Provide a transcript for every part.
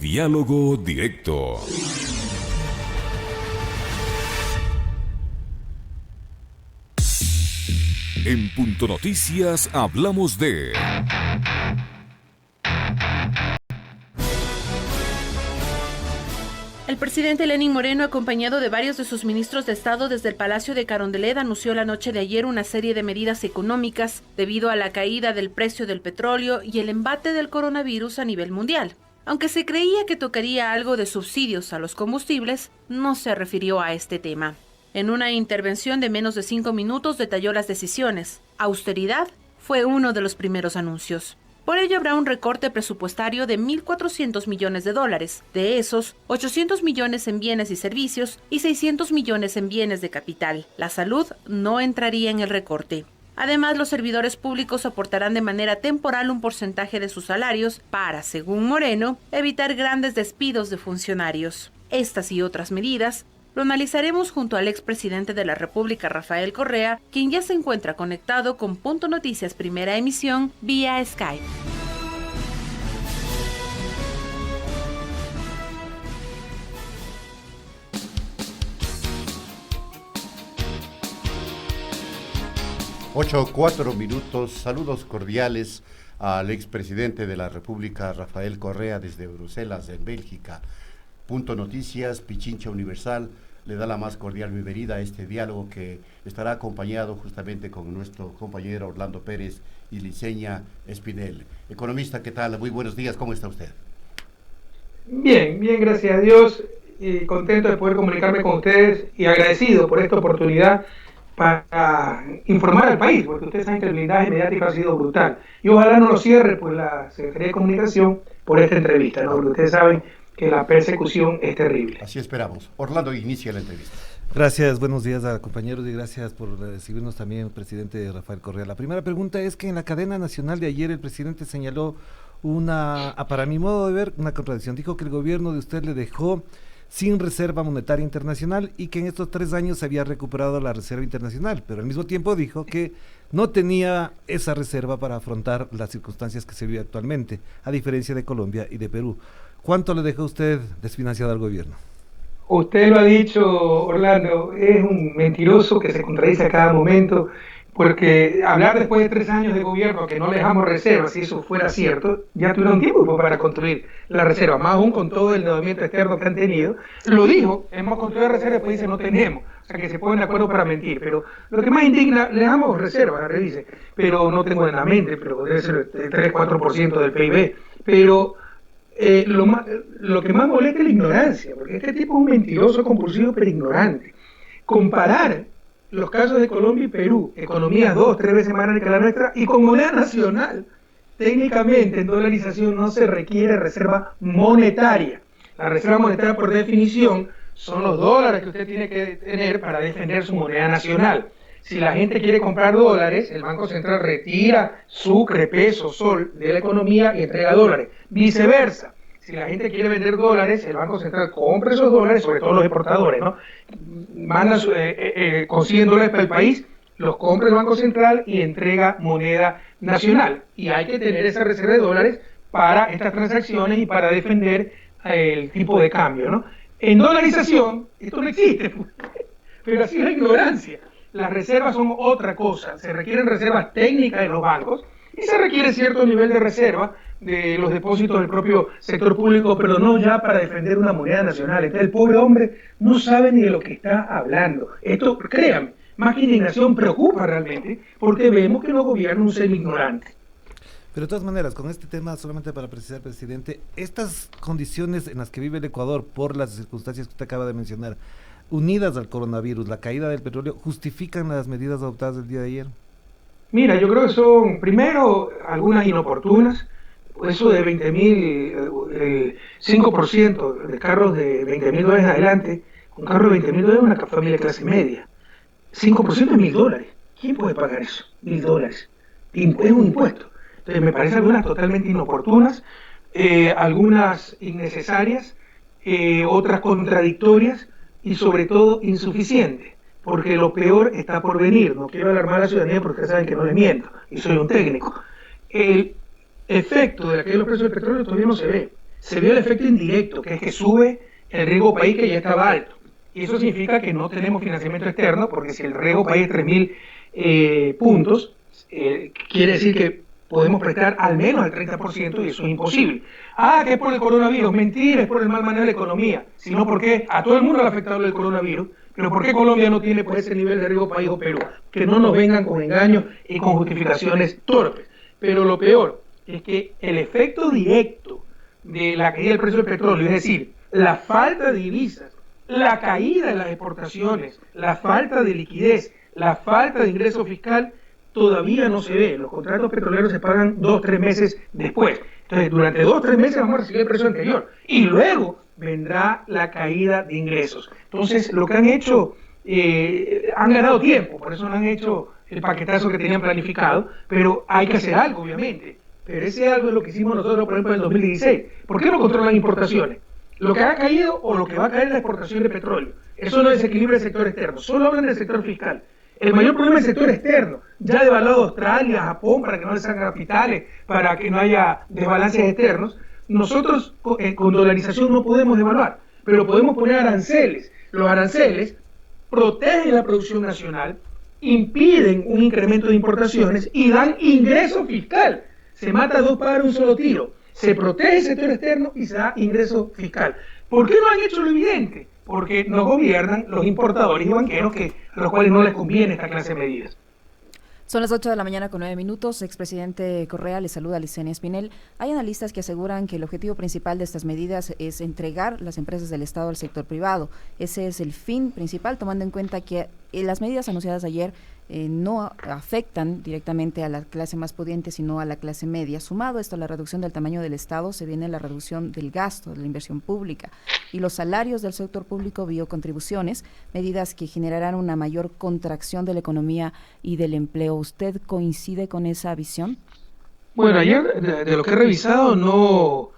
Diálogo directo. En Punto Noticias hablamos de... El presidente Lenín Moreno, acompañado de varios de sus ministros de Estado desde el Palacio de Carondelet, anunció la noche de ayer una serie de medidas económicas debido a la caída del precio del petróleo y el embate del coronavirus a nivel mundial. Aunque se creía que tocaría algo de subsidios a los combustibles, no se refirió a este tema. En una intervención de menos de 5 minutos detalló las decisiones. Austeridad fue uno de los primeros anuncios. Por ello habrá un recorte presupuestario de $1.400 millones. De esos, 800 millones en bienes y servicios y 600 millones en bienes de capital. La salud no entraría en el recorte. Además, los servidores públicos aportarán de manera temporal un porcentaje de sus salarios para, según Moreno, evitar grandes despidos de funcionarios. Estas y otras medidas lo analizaremos junto al expresidente de la República, Rafael Correa, quien ya se encuentra conectado con Punto Noticias Primera Emisión vía Skype. Ocho, 4 minutos. Saludos cordiales al expresidente de la República, Rafael Correa, desde Bruselas, en Bélgica. Punto Noticias, Pichincha Universal, le da la más cordial bienvenida a este diálogo que estará acompañado justamente con nuestro compañero Orlando Pérez y Liceña Espinel. Economista, ¿qué tal? Muy buenos días, ¿cómo está usted? Bien, gracias a Dios, y contento de poder comunicarme con ustedes y agradecido por esta oportunidad para informar al país, porque ustedes saben que el blindaje mediático ha sido brutal. Y ojalá no lo cierre pues la Secretaría de Comunicación por esta entrevista, ¿no? Porque ustedes saben que la persecución es terrible. Así esperamos. Orlando, inicia la entrevista. Gracias, buenos días a compañeros y gracias por recibirnos también, presidente Rafael Correa. La primera pregunta es que en la cadena nacional de ayer el presidente señaló para mi modo de ver, una contradicción. Dijo que el gobierno de usted le dejó sin reserva monetaria internacional y que en estos 3 años se había recuperado la reserva internacional, pero al mismo tiempo dijo que no tenía esa reserva para afrontar las circunstancias que se vive actualmente, a diferencia de Colombia y de Perú. ¿Cuánto le dejó usted desfinanciado al gobierno? Usted lo ha dicho, Orlando, es un mentiroso que se contradice a cada momento, porque hablar después de 3 años de gobierno que no le dejamos reservas, si eso fuera cierto, ya tuvieron tiempo para construir la reserva, más aún con todo el endeudamiento externo que han tenido. Lo dijo, hemos construido reservas, después dice no tenemos, o sea que se ponen de acuerdo para mentir, pero lo que más indigna, le damos reservas, revise, pero no tengo en la mente, pero debe ser el 3-4% del PIB, pero... lo que más molesta es la ignorancia, porque este tipo es un mentiroso compulsivo pero ignorante. Comparar los casos de Colombia y Perú, economías 2-3 veces más grandes que la nuestra, y con moneda nacional, técnicamente en dolarización no se requiere reserva monetaria. La reserva monetaria, por definición, son los dólares que usted tiene que tener para defender su moneda nacional. Si la gente quiere comprar dólares, el Banco Central retira sucre, peso, sol de la economía y entrega dólares. Viceversa, si la gente quiere vender dólares, el Banco Central compra esos dólares, sobre todo los exportadores, ¿no? Consiguen dólares para el país, los compra el Banco Central y entrega moneda nacional. Y hay que tener esa reserva de dólares para estas transacciones y para defender el tipo de cambio, ¿no? En dolarización, esto no existe, pero así es la ignorancia. Las reservas son otra cosa, se requieren reservas técnicas de los bancos y se requiere cierto nivel de reserva de los depósitos del propio sector público, pero no ya para defender una moneda nacional. Entonces el pobre hombre no sabe ni de lo que está hablando. Esto, créanme, más que indignación, preocupa realmente, porque vemos que no gobierna un semi-ignorante. Pero de todas maneras, con este tema, solamente para precisar, presidente, estas condiciones en las que vive el Ecuador por las circunstancias que usted acaba de mencionar, unidas al coronavirus, la caída del petróleo, ¿justifican las medidas adoptadas el día de ayer? Mira, yo creo que son, primero, algunas inoportunas. Eso de 20.000, 5% de carros de $20.000 en adelante, un carro de $20.000 es una familia de clase media. 5% es $1.000. ¿Quién puede pagar eso? $1.000. Es un impuesto. Entonces me parecen algunas totalmente inoportunas, algunas innecesarias, otras contradictorias, y sobre todo insuficiente, porque lo peor está por venir. No quiero alarmar a la ciudadanía porque ustedes saben que no les miento y soy un técnico. El efecto de la caída de los precios del petróleo todavía no se ve. se vio el efecto indirecto, que es que sube el riesgo país que ya estaba alto. Y eso significa que no tenemos financiamiento externo, porque si el riesgo país es 3.000 puntos, quiere decir que podemos prestar al menos el 30% y eso es imposible. Que es por el coronavirus. Mentira, es por el mal manejo de la economía. Sino porque a todo el mundo le ha afectado el coronavirus. Pero ¿por qué Colombia no tiene pues, ese nivel de riesgo país o Perú? Que no nos vengan con engaños y con justificaciones torpes. Pero lo peor es que el efecto directo de la caída del precio del petróleo, es decir, la falta de divisas, la caída de las exportaciones, la falta de liquidez, la falta de ingreso fiscal, todavía no se ve. Los contratos petroleros se pagan 2-3 meses después. Entonces, durante 2-3 meses vamos a recibir el precio anterior. Y luego vendrá la caída de ingresos. Entonces, lo que han hecho, han ganado tiempo, por eso no han hecho el paquetazo que tenían planificado, pero hay que hacer algo, obviamente. Pero ese algo es lo que hicimos nosotros, por ejemplo, en el 2016. ¿Por qué no controlan importaciones? Lo que ha caído o lo que va a caer es la exportación de petróleo. Eso no desequilibra el sector externo, solo hablan del sector fiscal. El mayor problema es el sector externo. Ya ha devaluado Australia, Japón, para que no le salgan capitales, para que no haya desbalances externos. Nosotros con dolarización no podemos devaluar, pero podemos poner aranceles. Los aranceles protegen la producción nacional, impiden un incremento de importaciones y dan ingreso fiscal. Se mata a 2 pájaros de un solo tiro. Se protege el sector externo y se da ingreso fiscal. ¿Por qué no han hecho lo evidente? Porque no gobiernan los importadores y banqueros, a los cuales no les conviene esta clase de medidas. Son las 8 de la mañana con 9 minutos. Expresidente Correa, le saluda Licenia Espinel. Hay analistas que aseguran que el objetivo principal de estas medidas es entregar las empresas del Estado al sector privado. Ese es el fin principal, tomando en cuenta que las medidas anunciadas ayer no afectan directamente a la clase más pudiente, sino a la clase media. Sumado esto a la reducción del tamaño del Estado, se viene la reducción del gasto, de la inversión pública y los salarios del sector público biocontribuciones, medidas que generarán una mayor contracción de la economía y del empleo. ¿Usted coincide con esa visión? Bueno, ayer, de lo que he revisado, no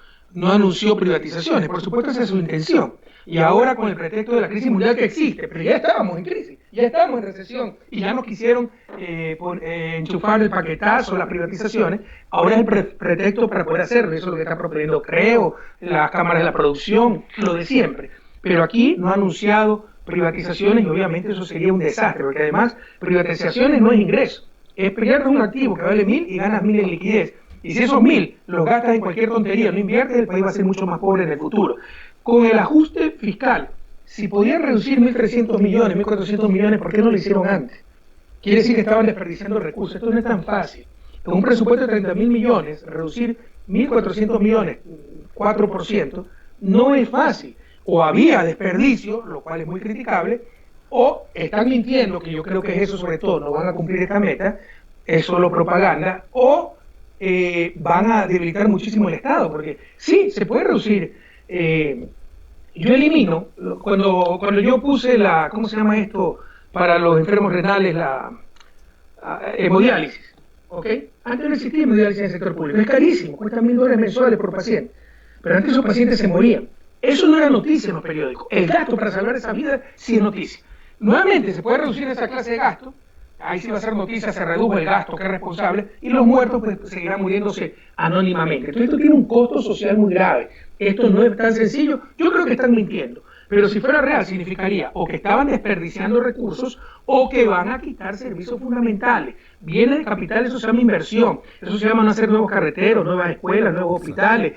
anunció privatizaciones. Por supuesto, esa es su intención. Y ahora con el pretexto de la crisis mundial que existe, pero ya estábamos en crisis, ya estábamos en recesión y ya nos quisieron enchufar el paquetazo, las privatizaciones, ahora es el pretexto para poder hacerlo. Eso es lo que está proponiendo, creo, las cámaras de la producción, lo de siempre. Pero aquí no ha anunciado privatizaciones y obviamente eso sería un desastre, porque además privatizaciones no es ingreso, es pierdes un activo que vale 1.000 y ganas 1.000 en liquidez. Y si esos 1.000 los gastas en cualquier tontería, no inviertes, el país va a ser mucho más pobre en el futuro. Con el ajuste fiscal, si podían reducir 1.300 millones, 1.400 millones, ¿por qué no lo hicieron antes? Quiere decir que estaban desperdiciando recursos. Esto no es tan fácil. Con un presupuesto de 30.000 millones, reducir 1.400 millones, 4%, no es fácil. O había desperdicio, lo cual es muy criticable, o están mintiendo, que yo creo que es eso sobre todo, no van a cumplir esta meta, es solo propaganda, o van a debilitar muchísimo el Estado, porque sí, se puede reducir. Yo elimino, cuando yo puse ¿cómo se llama esto? Para los enfermos renales, la hemodiálisis, ¿ok? Antes no existía hemodiálisis en el sector público, es carísimo, cuesta $1.000 mensuales por paciente, pero antes esos pacientes se morían. Eso no era noticia en los periódicos. El gasto para salvar esas vidas sí es noticia. Nuevamente, se puede reducir esa clase de gasto. Ahí sí va a ser noticia, se redujo el gasto, que es responsable, y los muertos pues seguirán muriéndose anónimamente. Entonces esto tiene un costo social muy grave. Esto no es tan sencillo. Yo creo que están mintiendo. Pero si fuera real, significaría o que estaban desperdiciando recursos o que van a quitar servicios fundamentales. Bienes de capital, eso se llama inversión. Eso se llama no hacer nuevos carreteros, nuevas escuelas, nuevos hospitales,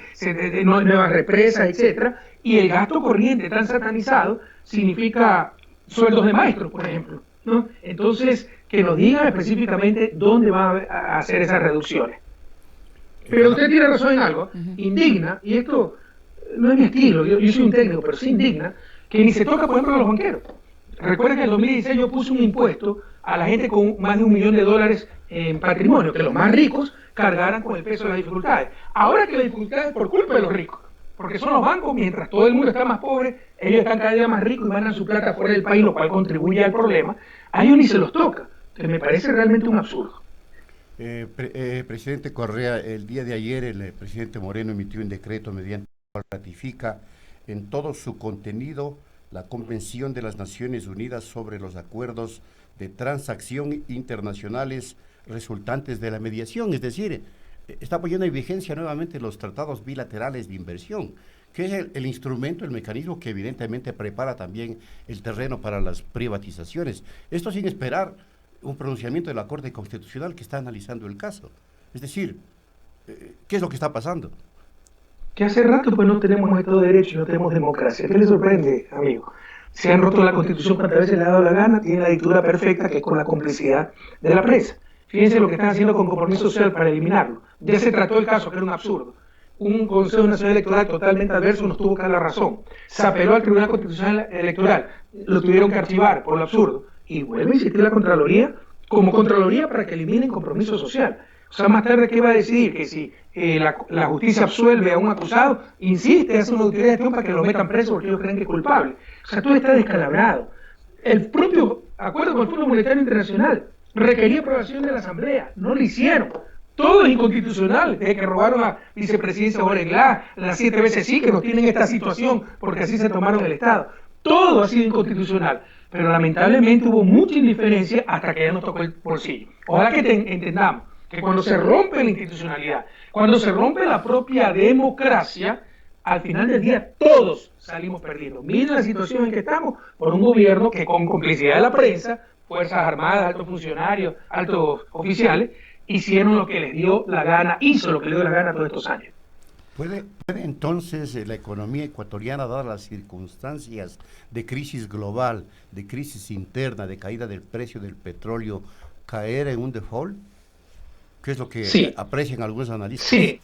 nuevas represas, etcétera. Y el gasto corriente tan satanizado significa sueldos de maestros, por ejemplo, ¿no? Entonces, que nos digan específicamente dónde va a hacer esas reducciones. Pero usted tiene razón en algo, indigna, y esto no es mi estilo, yo soy un técnico, pero sí indigna, que ni se toca, por ejemplo, a los banqueros. Recuerden que en el 2016 yo puse un impuesto a la gente con más de $1 millón en patrimonio, que los más ricos cargaran con el peso de las dificultades. Ahora que las dificultades es por culpa de los ricos, porque son los bancos, mientras todo el mundo está más pobre, ellos están cada día más ricos y mandan su plata fuera del país, lo cual contribuye al problema, a ellos ni se los toca. Entonces me parece realmente un absurdo. Presidente Correa, el día de ayer el presidente Moreno emitió un decreto mediante el cual ratifica en todo su contenido la Convención de las Naciones Unidas sobre los acuerdos de transacción internacionales resultantes de la mediación, es decir, está poniendo en vigencia nuevamente los tratados bilaterales de inversión, que es el instrumento, el mecanismo que evidentemente prepara también el terreno para las privatizaciones. Esto sin esperar un pronunciamiento de la Corte Constitucional que está analizando el caso. Es decir, ¿qué es lo que está pasando? Que hace rato pues no tenemos Estado de Derecho y no tenemos democracia. ¿Qué le sorprende, amigo? Se han roto la Constitución cuantas veces le ha dado la gana, tiene la dictadura perfecta que es con la complicidad de la prensa. Fíjense lo que están haciendo con Compromiso Social para eliminarlo. Ya se trató el caso, que era un absurdo. Un Consejo Nacional Electoral totalmente adverso nos tuvo que dar la razón. Se apeló al Tribunal Constitucional Electoral, lo tuvieron que archivar por lo absurdo. Y vuelve a insistir la Contraloría como Contraloría para que eliminen Compromiso Social. O sea, más tarde, ¿qué va a decidir? Que si la justicia absuelve a un acusado, insiste, hace una auditoría de gestión para que lo metan preso porque ellos creen que es culpable. O sea, todo está descalabrado. El propio acuerdo con el Fondo Monetario Internacional requería aprobación de la Asamblea, no lo hicieron. Todo es inconstitucional, desde que robaron a vicepresidencia Oreglá, las 7 veces sí que nos tienen esta situación, porque así se tomaron el Estado. Todo ha sido inconstitucional, pero lamentablemente hubo mucha indiferencia hasta que ya nos tocó el bolsillo. Ojalá que entendamos que cuando se rompe la institucionalidad, cuando se rompe la propia democracia, al final del día todos salimos perdiendo. Miren la situación en que estamos por un gobierno que con complicidad de la prensa, Fuerzas Armadas, altos funcionarios, altos oficiales, hicieron lo que les dio la gana, hizo lo que les dio la gana todos estos años. ¿Puede entonces la economía ecuatoriana, dadas las circunstancias de crisis global, de crisis interna, de caída del precio del petróleo, caer en un default? ¿Qué es lo que aprecian algunos analistas? Sí,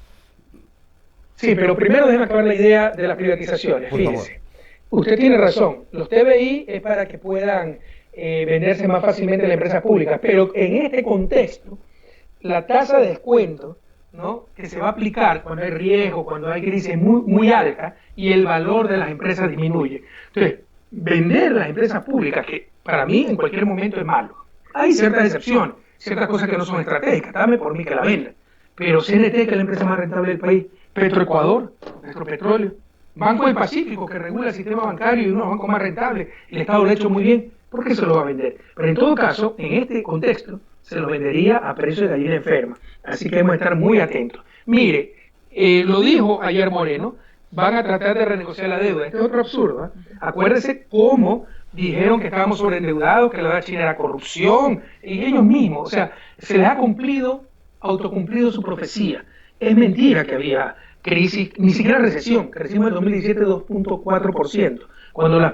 pero primero déjame acabar la idea de las privatizaciones. Fíjense, usted tiene razón, los TBI es para que puedan venderse más fácilmente en las empresas públicas, pero en este contexto, la tasa de descuento, ¿no?, que se va a aplicar cuando hay riesgo, cuando hay crisis muy, muy alta y el valor de las empresas disminuye. Entonces, vender las empresas públicas, que para mí en cualquier momento es malo. Hay ciertas excepciones, ciertas cosas que no son estratégicas, dame por mí que la vendan. Pero CNT, que es la empresa más rentable del país, Petroecuador, nuestro petróleo, Banco del Pacífico, que regula el sistema bancario y uno de los bancos más rentables, el Estado lo ha hecho muy bien, ¿por qué se lo va a vender? Pero en todo caso, en este contexto, se lo vendería a precio de gallina enferma. Así que debemos estar muy atentos. Mire, lo dijo ayer Moreno, van a tratar de renegociar la deuda. Este es otro absurdo, ¿eh? Acuérdese cómo dijeron que estábamos sobreendeudados, que la deuda china era corrupción, y ellos mismos, o sea, se les ha autocumplido su profecía. Es mentira que había crisis, ni siquiera recesión. Crecimos en 2017 2.4%, cuando las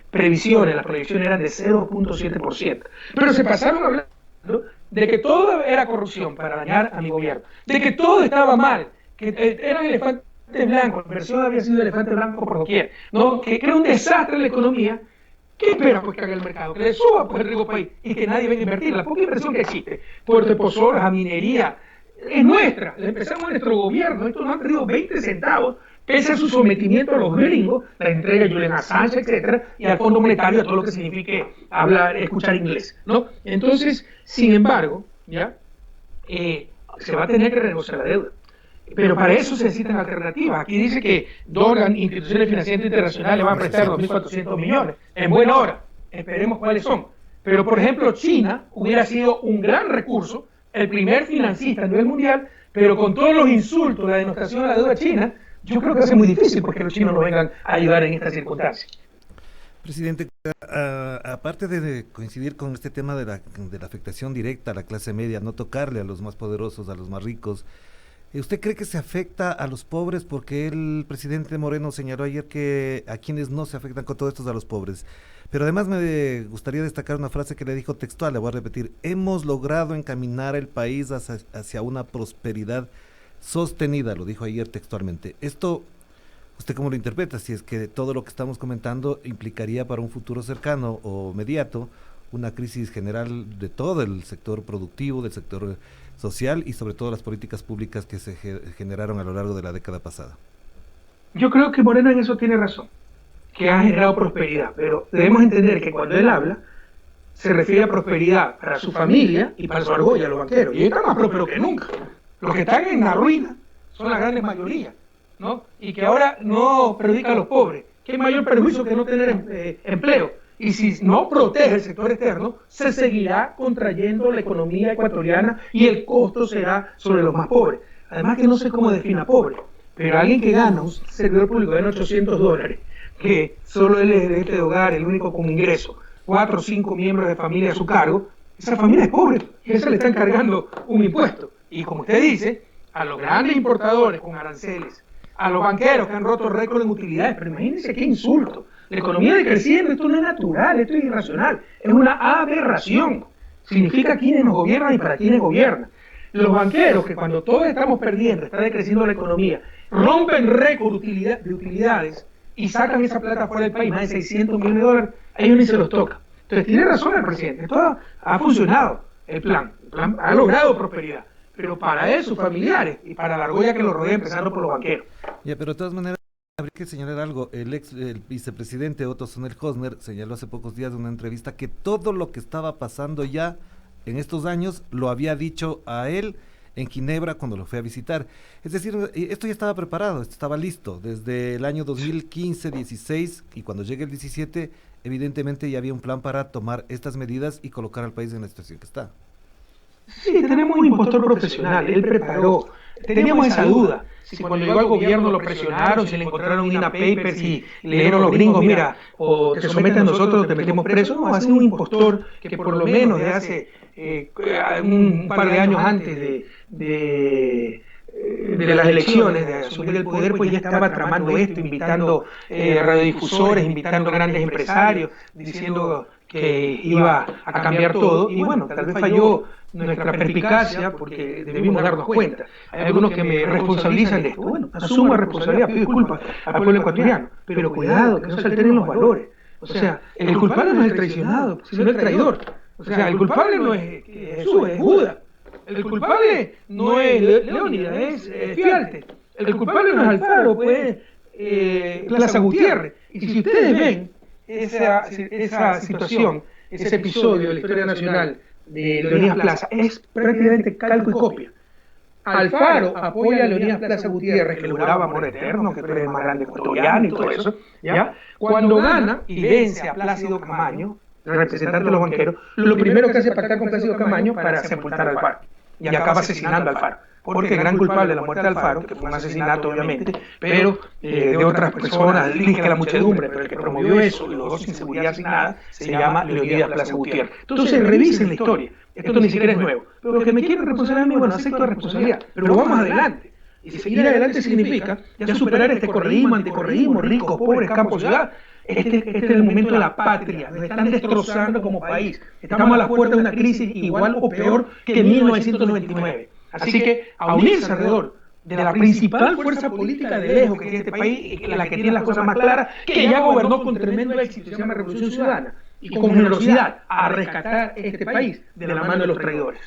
proyecciones eran de 0.7%. Pero se pasaron hablando de que todo era corrupción para dañar a mi gobierno, de que todo estaba mal, que eran elefantes blancos, la inversión había sido elefante blanco por doquier, ¿no? Que era un desastre en la economía. ¿Qué espera pues que haga el mercado? Que le suba pues el riesgo país y que nadie venga a invertir. La poca inversión que existe, Puerto de Pozoras, minería, es nuestra, la empezamos en nuestro gobierno, esto no han tenido 20 centavos, pese a su sometimiento a los gringos, la entrega de Julian Assange, etcétera, y al Fondo Monetario, a todo lo que signifique escuchar inglés, ¿no? Entonces, sin embargo, ya se va a tener que renegociar la deuda. Pero para eso se necesitan alternativas. Aquí dice que dos instituciones financieras internacionales van a prestar 2.400 millones. En buena hora. Esperemos cuáles son. Pero, por ejemplo, China hubiera sido un gran recurso, el primer financista a nivel mundial, pero con todos los insultos, la denostación a la deuda china, yo creo que va a ser muy difícil porque los chinos nos vengan a ayudar en estas circunstancias. Presidente, aparte de coincidir con este tema de la afectación directa a la clase media, no tocarle a los más poderosos, a los más ricos, ¿usted cree que se afecta a los pobres? Porque el presidente Moreno señaló ayer que a quienes no se afectan con todo esto es a los pobres. Pero además me gustaría destacar una frase que le dijo textual, le voy a repetir: hemos logrado encaminar el país hacia una prosperidad sostenida, lo dijo ayer textualmente. Esto, ¿usted cómo lo interpreta? Si es que todo lo que estamos comentando implicaría para un futuro cercano o mediato una crisis general de todo el sector productivo, del sector social y sobre todo las políticas públicas que se generaron a lo largo de la década pasada. Yo creo que Moreno en eso tiene razón, que ha generado prosperidad, pero debemos entender que cuando él habla se refiere a prosperidad para su familia y para su argolla, los banqueros, y ellos están más prósperos que nunca. Los que están en la ruina son la gran mayoría, ¿no? Y que ahora no perjudica a los pobres. ¿Qué mayor perjuicio que no tener empleo? Y si no protege el sector externo, se seguirá contrayendo la economía ecuatoriana y el costo será sobre los más pobres. Además que no sé cómo defina pobre, pero alguien que gana, un servidor público gana $800, que solo él es gerente de hogar, el único con ingreso, 4 o 5 miembros de familia a su cargo, esa familia es pobre y a esa le están cargando un impuesto. Y como usted dice, a los grandes importadores con aranceles, a los banqueros que han roto récord en utilidades, pero imagínense qué insulto. La economía decreciendo, esto no es natural, esto es irracional, es una aberración. Significa quiénes nos gobiernan y para quiénes gobiernan. Los banqueros, que cuando todos estamos perdiendo, está decreciendo la economía, rompen récord de utilidades y sacan esa plata fuera del país, más de $600 millones, a ellos ni se los toca. Entonces tiene razón el presidente, esto ha funcionado, el plan ha logrado prosperidad, pero para él, sus familiares y para la argolla que lo rodea, empezando por los banqueros. Ya, pero de todas maneras, habría que señalar algo. El vicepresidente Otto Sonnenhösner señaló hace pocos días en una entrevista que todo lo que estaba pasando ya en estos años lo había dicho a él en Ginebra cuando lo fue a visitar. Es decir, esto ya estaba preparado, esto estaba listo. Desde el año 2015, 16 y cuando llegue el 17, evidentemente ya había un plan para tomar estas medidas y colocar al país en la situación que está. Sí, tenemos un impostor profesional, él preparó. Teníamos esa duda, si cuando llegó al gobierno lo presionaron, si le encontraron INA Papers y le dijeron los gringos, mira, o te someten a nosotros o te metemos preso. No, ha sido un impostor que por lo menos de hace un par de años antes de las elecciones, de asumir el poder, pues ya estaba tramando esto, invitando radiodifusores, invitando grandes empresarios, diciendo que iba a cambiar todo. Y bueno, tal vez falló nuestra perspicacia porque debimos darnos cuenta. Hay algunos que me responsabilizan de esto. Bueno, asumo responsabilidad, pido disculpas al pueblo ecuatoriano, pero cuidado, que no se alteren los valores. O sea, el culpable no es el traicionado, sino el traidor. O sea, el culpable no es Jesús, es Judas. El culpable no es Leónidas, es Fialte. El culpable no es Alfaro, pues Plaza Gutiérrez. Y si ustedes ven esa situación, ese episodio de la historia nacional de Leonidas Plaza, es prácticamente calco y copia. Alfaro apoya a Leonidas Plaza Gutiérrez, que lograba amor eterno, que tú eres el más grande ecuatoriano y todo eso, ¿ya? Cuando gana y vence a Plácido Camaño, el representante de los banqueros, lo primero que hace es pactar con Plácido Camaño para sepultar a Alfaro. Y acaba asesinando a Alfaro. Porque el gran culpable de la muerte de Alfaro, que fue un asesinato obviamente, pero de otras personas, dirige a la muchedumbre, pero el que promovió eso y lo dejó sin seguridad, sin nada, se llama Leonidas Plaza Gutiérrez. Entonces revisen la historia, esto ni siquiera es nuevo. Pero lo que me quieren responsabilizar a mí, bueno, acepto la responsabilidad, pero vamos adelante. Y seguir adelante significa ya superar este correísmo, anticorreísmo, ricos, pobres, campo, ciudad. Este es el momento de la patria, nos están destrozando como país. Estamos a las puertas de una crisis igual o peor que en 1999. Así que a unirse alrededor de la principal fuerza política de lejos que tiene este país, la que tiene las cosas más claras, que ya gobernó con tremendo éxito, se llama Revolución Ciudadana, y con generosidad a rescatar este país de la mano de los traidores.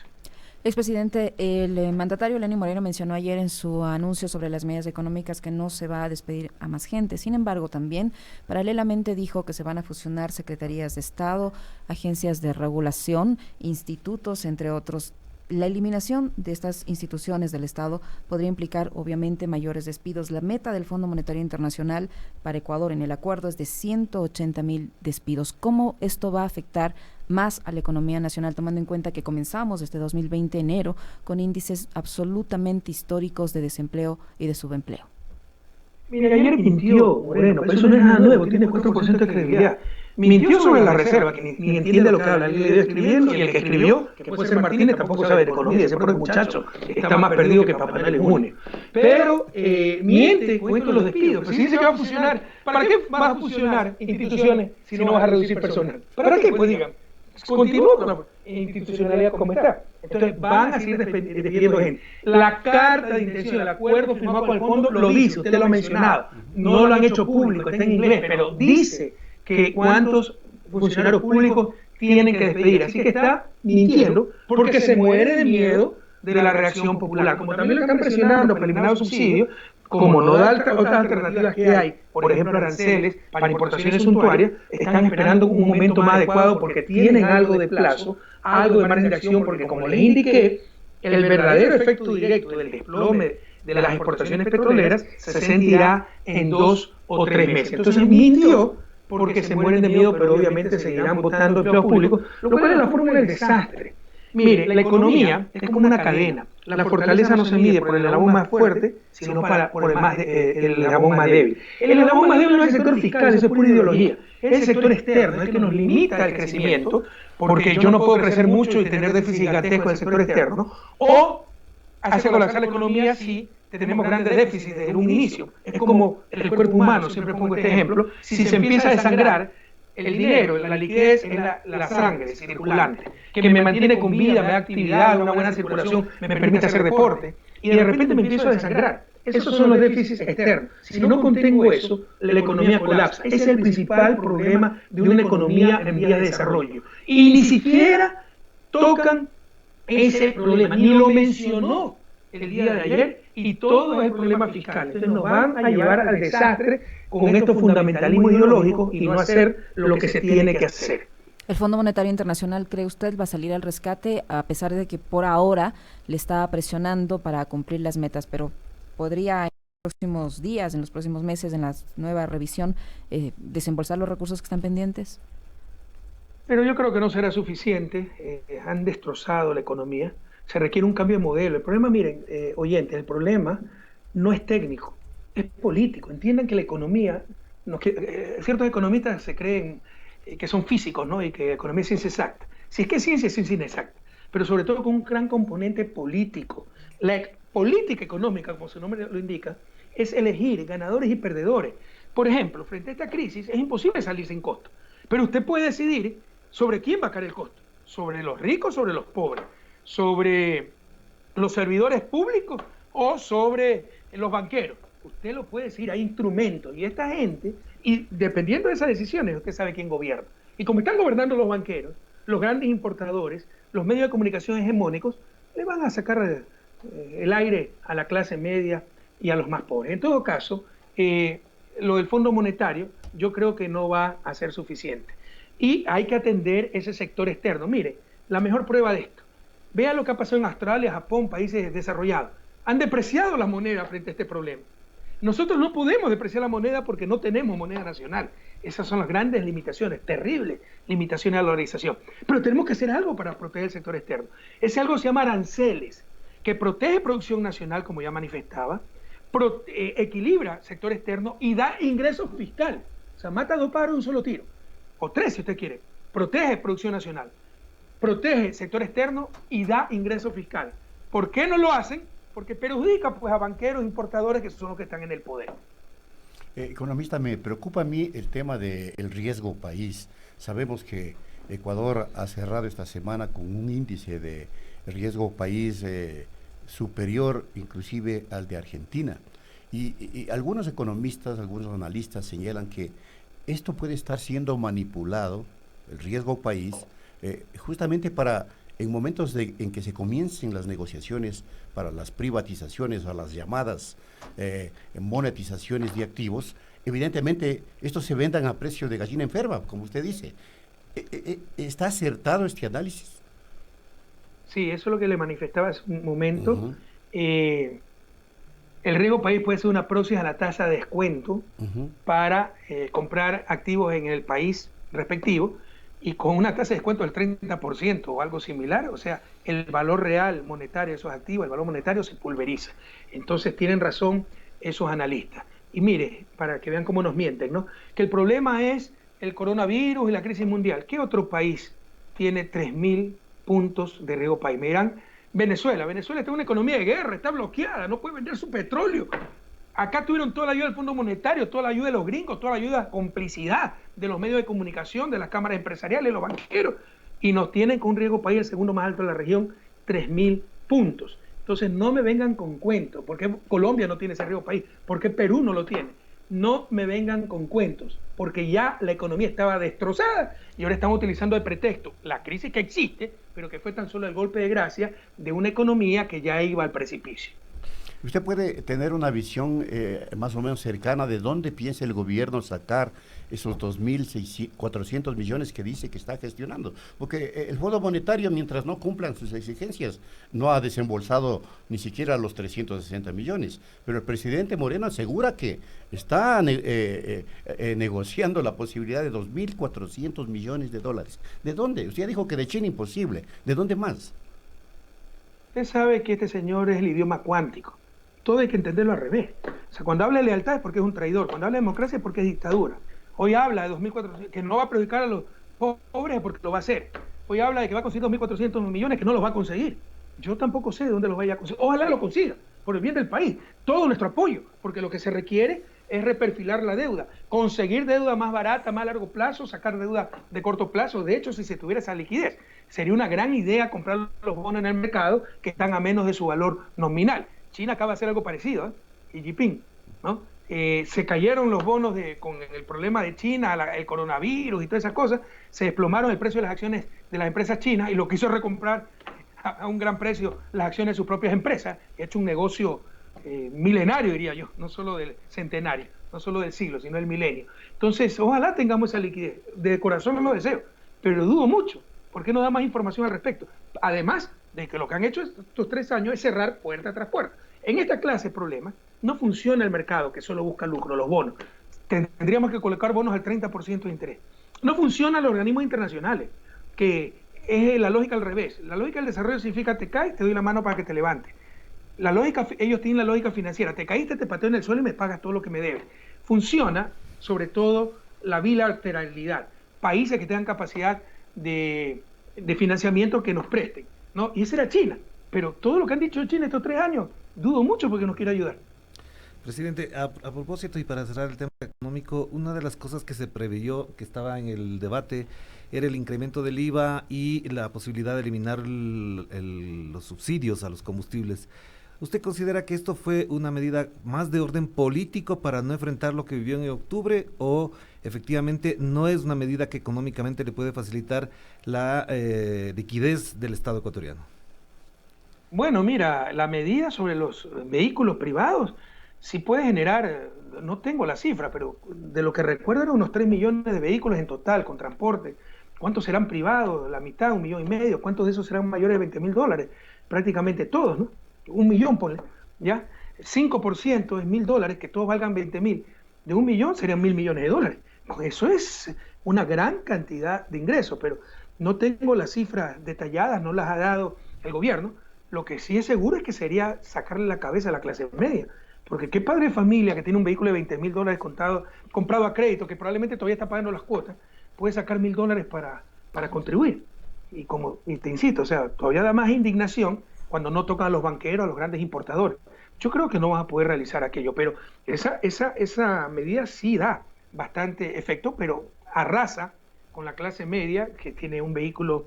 Expresidente, el mandatario Lenín Moreno mencionó ayer en su anuncio sobre las medidas económicas que no se va a despedir a más gente. Sin embargo, también paralelamente dijo que se van a fusionar secretarías de Estado, agencias de regulación, institutos, entre otros. La eliminación de estas instituciones del Estado podría implicar, obviamente, mayores despidos. La meta del Fondo Monetario Internacional para Ecuador en el acuerdo es de 180,000 despidos. ¿Cómo esto va a afectar más a la economía nacional, tomando en cuenta que comenzamos desde 2020, enero, con índices absolutamente históricos de desempleo y de subempleo? Mira, ayer mintió Moreno, pero eso no es nada nuevo, tiene 4% de credibilidad. Mintió sobre la reserva, que ni entiende lo que habla, él iba escribiendo, y el que escribió, que puede ser Martínez, tampoco sabe de economía, ese pobre muchacho está más perdido que Papá Noel en junio. Pero miente con esto de los despidos, pero si dice que va a fusionar, ¿para qué vas a fusionar instituciones si no vas a reducir personal? ¿Para qué? Pues digan, continúa con la institucionalidad como está. Entonces van a seguir despidiendo gente. La carta de intención, el acuerdo firmado con el fondo lo dice, usted lo ha mencionado, no lo han hecho público, está en inglés, pero dice que cuántos funcionarios públicos tienen que despedir. Así que está mintiendo porque se muere de miedo de la reacción popular. Como también lo están presionando para eliminar los subsidios, como no da otras alternativas que hay, por ejemplo aranceles para importaciones suntuarias, están esperando un momento más adecuado porque tienen algo de plazo, algo de margen de acción, porque como les indiqué, el verdadero efecto directo del desplome de las exportaciones petroleras se sentirá en 2 o 3 meses. Entonces mintió porque se mueren de miedo, pero obviamente seguirán votando empleos públicos, lo cual es la fórmula del desastre. Mire, la economía es como una cadena. La fortaleza no se mide por el eslabón más fuerte, sino por el eslabón más débil. El eslabón más débil no es el sector fiscal, eso es pura ideología. Es el sector externo, es el que nos limita el crecimiento, porque yo no puedo crecer mucho y tener déficit gigantesco del sector externo, o hacer colapsar la economía si tenemos grandes déficits desde un inicio. Es como el cuerpo humano, siempre pongo este ejemplo, si se empieza a desangrar, el dinero, la liquidez es la sangre circulante, que me mantiene con vida, me da actividad, una buena circulación, me permite hacer deporte, y de repente me empiezo a desangrar. Esos son los déficits externos. Si no contengo eso, la economía colapsa. Ese es el principal problema de una economía en vías de desarrollo. Y ni siquiera tocan ese problema, ni lo mencionó el día de ayer, y todo es el problema fiscal. Entonces nos van a llevar al desastre con estos fundamentalismos ideológicos y no hacer lo que se tiene que hacer. ¿El Fondo Monetario Internacional, cree usted, va a salir al rescate a pesar de que por ahora le está presionando para cumplir las metas, pero podría en los próximos días, en los próximos meses, en la nueva revisión, desembolsar los recursos que están pendientes? Pero yo creo que no será suficiente. Han destrozado la economía. Se requiere un cambio de modelo. El problema, miren, oyentes, el problema no es técnico, es político. Entiendan que la economía, ciertos economistas se creen que son físicos, ¿no? Y que la economía es ciencia exacta. Si es que es ciencia inexacta, pero sobre todo con un gran componente político. La política económica, como su nombre lo indica, es elegir ganadores y perdedores. Por ejemplo, frente a esta crisis es imposible salir sin costo, pero usted puede decidir sobre quién va a caer el costo, sobre los ricos, sobre los pobres, sobre los servidores públicos o sobre los banqueros. Usted lo puede decir, hay instrumentos, y esta gente, y dependiendo de esas decisiones, usted sabe quién gobierna. Y como están gobernando los banqueros, los grandes importadores, los medios de comunicación hegemónicos, le van a sacar el aire a la clase media y a los más pobres. En todo caso, lo del Fondo Monetario yo creo que no va a ser suficiente. Y hay que atender ese sector externo. Mire, la mejor prueba de esto, vea lo que ha pasado en Australia, Japón, países desarrollados. Han depreciado la moneda frente a este problema. Nosotros no podemos depreciar la moneda porque no tenemos moneda nacional. Esas son las grandes limitaciones, terribles limitaciones a la dolarización. Pero tenemos que hacer algo para proteger el sector externo. Ese algo se llama aranceles, que protege producción nacional, como ya manifestaba, equilibra sector externo y da ingresos fiscales. O sea, mata dos pájaros de un solo tiro. O tres, si usted quiere. Protege producción nacional, protege sector externo y da ingresos fiscales. ¿Por qué no lo hacen? Porque perjudica pues a banqueros, importadores, que son los que están en el poder. Economista, me preocupa a mí el tema del riesgo país. Sabemos que Ecuador ha cerrado esta semana con un índice de riesgo país superior inclusive al de Argentina. Y algunos economistas, algunos analistas señalan que esto puede estar siendo manipulado, el riesgo país, justamente para, en momentos en que se comiencen las negociaciones para las privatizaciones o las llamadas monetizaciones de activos, evidentemente estos se vendan a precio de gallina enferma, como usted dice. ¿Está acertado este análisis? Sí, eso es lo que le manifestaba hace un momento. El riesgo país puede ser una próxima a la tasa de descuento para comprar activos en el país respectivo, y con una tasa de descuento del 30% o algo similar, o sea, el valor real monetario de esos activos, el valor monetario se pulveriza. Entonces tienen razón esos analistas. Y mire, para que vean cómo nos mienten, ¿no? Que el problema es el coronavirus y la crisis mundial. ¿Qué otro país tiene 3.000 puntos de riesgo país? Me dirán, Venezuela. Venezuela está en una economía de guerra, está bloqueada, no puede vender su petróleo. Acá tuvieron toda la ayuda del Fondo Monetario, toda la ayuda de los gringos, toda la ayuda, complicidad de los medios de comunicación, de las cámaras empresariales, los banqueros, y nos tienen con un riesgo país el segundo más alto de la región, 3.000 puntos. Entonces no me vengan con cuentos, porque Colombia no tiene ese riesgo país, porque Perú no lo tiene. No me vengan con cuentos, porque ya la economía estaba destrozada y ahora estamos utilizando de pretexto la crisis que existe, pero que fue tan solo el golpe de gracia de una economía que ya iba al precipicio. ¿Usted puede tener una visión más o menos cercana de dónde piensa el gobierno sacar esos 2.400 millones que dice que está gestionando? Porque el Fondo Monetario, mientras no cumplan sus exigencias, no ha desembolsado ni siquiera los 360 millones. Pero el presidente Moreno asegura que está negociando la posibilidad de 2.400 millones de dólares. ¿De dónde? Usted dijo que de China imposible. ¿De dónde más? Usted sabe que este señor es el idioma cuántico. Todo hay que entenderlo al revés. O sea, cuando habla de lealtad es porque es un traidor. Cuando habla de democracia es porque es dictadura. Hoy habla de 2.400, que no va a perjudicar a los pobres porque lo va a hacer. Hoy habla de que va a conseguir 2.400 millones, que no los va a conseguir. Yo tampoco sé de dónde los vaya a conseguir. Ojalá lo consiga, por el bien del país. Todo nuestro apoyo, porque lo que se requiere es reperfilar la deuda, conseguir deuda más barata, más a largo plazo, sacar deuda de corto plazo. De hecho, si se tuviera esa liquidez, sería una gran idea comprar los bonos en el mercado que están a menos de su valor nominal. China acaba de hacer algo parecido, Xi Jinping, ¿no? Se cayeron los bonos con el problema de China, el coronavirus y todas esas cosas, se desplomaron el precio de las acciones de las empresas chinas y lo que hizo es recomprar a un gran precio las acciones de sus propias empresas y ha hecho un negocio milenario, diría yo, no solo del centenario, no solo del siglo, sino del milenio. Entonces, ojalá tengamos esa liquidez. De corazón no lo deseo, pero lo dudo mucho. ¿Por qué no da más información al respecto? Además de que lo que han hecho estos 3 años es cerrar puerta tras puerta. En esta clase de problemas no funciona el mercado que solo busca lucro, los bonos. Tendríamos que colocar bonos al 30% de interés. No funcionan los organismos internacionales, que es la lógica al revés. La lógica del desarrollo significa te caes, te doy la mano para que te levantes. La lógica, ellos tienen la lógica financiera. Te caíste, te pateo en el suelo y me pagas todo lo que me debes. Funciona, sobre todo, la bilateralidad. Países que tengan capacidad de financiamiento que nos presten, ¿no? Y esa era China. Pero todo lo que han dicho de China estos 3 años, dudo mucho porque nos quiere ayudar. Presidente, a propósito y para cerrar el tema económico, una de las cosas que se preveyó, que estaba en el debate, era el incremento del IVA y la posibilidad de eliminar los subsidios a los combustibles. ¿Usted considera que esto fue una medida más de orden político para no enfrentar lo que vivió en octubre o efectivamente no es una medida que económicamente le puede facilitar la liquidez del Estado ecuatoriano? Bueno, mira, la medida sobre los vehículos privados sí puede generar, no tengo la cifra, pero de lo que recuerdo eran unos 3 millones de vehículos en total con transporte. ¿Cuántos serán privados? La mitad, 1,5 millones. ¿Cuántos de esos serán mayores de $20,000? Prácticamente todos, ¿no? 1 millón, ponle, ¿ya? 5% es $1,000, que todos valgan 20,000. De 1 millón serían 1.000 millones de dólares. Eso es una gran cantidad de ingresos, pero no tengo las cifras detalladas, no las ha dado el gobierno. Lo que sí es seguro es que sería sacarle la cabeza a la clase media. Porque qué padre de familia que tiene un vehículo de $20,000 comprado a crédito, que probablemente todavía está pagando las cuotas, puede sacar $1,000 para contribuir. Y te insisto, o sea, todavía da más indignación cuando no tocan a los banqueros, a los grandes importadores. Yo creo que no vas a poder realizar aquello, pero esa medida sí da bastante efecto, pero arrasa con la clase media que tiene un vehículo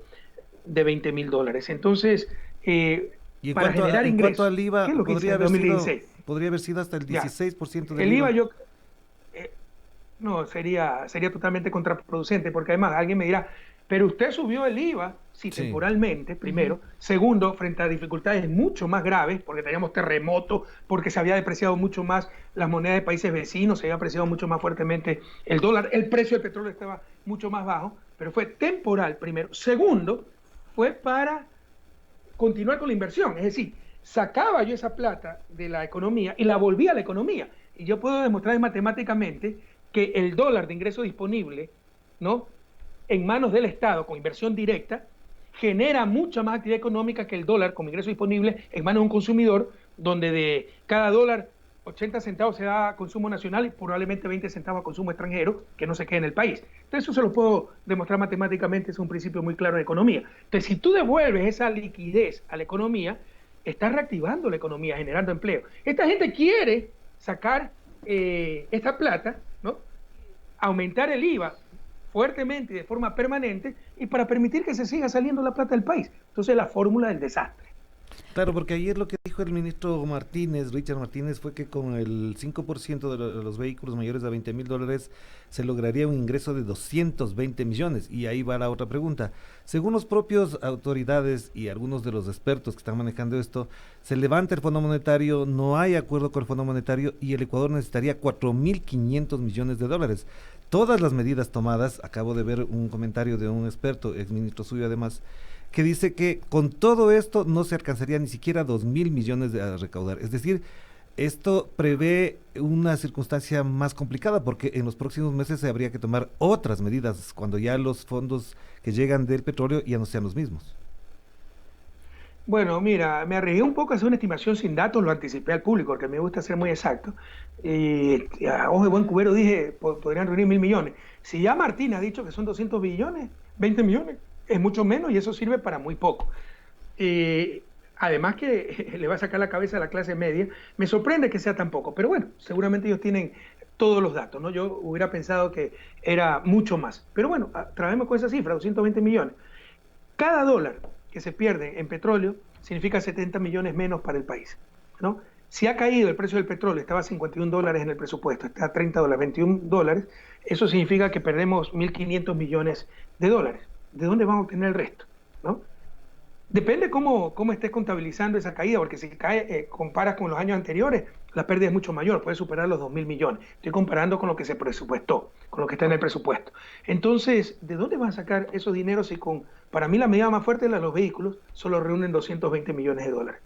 de $20,000. Entonces, y para generar ingresos, cuanto al IVA, ¿qué es lo que podría haber sido hasta el 16% del el IVA. No, sería totalmente contraproducente, porque además alguien me dirá, pero usted subió el IVA, sí, temporalmente, primero. Segundo, frente a dificultades mucho más graves, porque teníamos terremotos, porque se había depreciado mucho más las monedas de países vecinos, se había apreciado mucho más fuertemente el dólar, el precio del petróleo estaba mucho más bajo, pero fue temporal, primero. Segundo, fue para continuar con la inversión, es decir, sacaba yo esa plata de la economía y la volvía a la economía. Y yo puedo demostrar matemáticamente que el dólar de ingreso disponible, ¿no?, en manos del Estado con inversión directa, genera mucha más actividad económica que el dólar con ingreso disponible en manos de un consumidor, donde de cada dólar 80 centavos se da a consumo nacional y probablemente 20 centavos a consumo extranjero, que no se quede en el país. Entonces eso se lo puedo demostrar matemáticamente, es un principio muy claro de economía. Entonces si tú devuelves esa liquidez a la economía, estás reactivando la economía, generando empleo. Esta gente quiere sacar esta plata, ¿no?, aumentar el IVA fuertemente y de forma permanente y para permitir que se siga saliendo la plata del país. Entonces la fórmula del desastre. Claro, porque ayer lo que dijo el ministro Martínez, Richard Martínez, fue que con el 5% de los vehículos mayores a $20,000 se lograría un ingreso de 220 millones. Y ahí va la otra pregunta. Según los propios autoridades y algunos de los expertos que están manejando esto, se levanta el Fondo Monetario, no hay acuerdo con el Fondo Monetario y el Ecuador necesitaría 4.500 millones de dólares. Todas las medidas tomadas, acabo de ver un comentario de un experto, exministro suyo además, que dice que con todo esto no se alcanzaría ni siquiera 2.000 millones a recaudar. Es decir, esto prevé una circunstancia más complicada porque en los próximos meses se habría que tomar otras medidas cuando ya los fondos que llegan del petróleo ya no sean los mismos. Bueno, mira, me arriesgué un poco a hacer una estimación sin datos, lo anticipé al público, porque me gusta ser muy exacto. Y a ojo de buen cubero dije, podrían reunir 1.000 millones. Si ya Martín ha dicho que son 200 billones, 20 millones, es mucho menos y eso sirve para muy poco. Además que le va a sacar la cabeza a la clase media, me sorprende que sea tan poco, pero bueno, seguramente ellos tienen todos los datos, ¿no? Yo hubiera pensado que era mucho más. Pero bueno, trabajemos con esa cifra, 220 millones. Cada dólar que se pierde en petróleo significa 70 millones menos para el país, ¿no? Si ha caído el precio del petróleo, estaba a $51 en el presupuesto, está a $30, $21, eso significa que perdemos 1.500 millones de dólares. ¿De dónde vamos a obtener el resto? ¿No? Depende cómo estés contabilizando esa caída, porque si comparas con los años anteriores, la pérdida es mucho mayor, puede superar los 2.000 millones. Estoy comparando con lo que se presupuestó, con lo que está en el presupuesto. Entonces, ¿de dónde van a sacar esos dineros si para mí la medida más fuerte es la de los vehículos, solo reúnen 220 millones de dólares?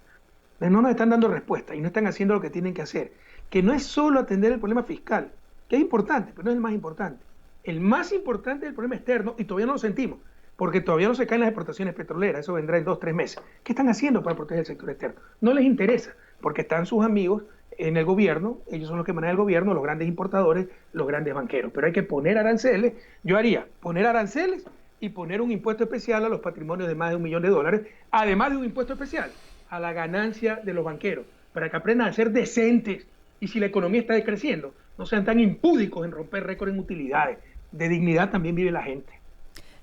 No nos están dando respuesta y no están haciendo lo que tienen que hacer, que no es solo atender el problema fiscal, que es importante, pero no es el más importante. El más importante es el problema externo y todavía no lo sentimos, porque todavía no se caen las exportaciones petroleras, eso vendrá en 2-3 meses. ¿Qué están haciendo para proteger el sector externo? No les interesa, porque están sus amigos en el gobierno, ellos son los que manejan el gobierno, los grandes importadores, los grandes banqueros. Pero hay que poner aranceles, yo haría poner aranceles y poner un impuesto especial a los patrimonios de más de $1 millón, además de un impuesto especial a la ganancia de los banqueros, para que aprendan a ser decentes y si la economía está decreciendo, no sean tan impúdicos en romper récord en utilidades. De dignidad también vive la gente.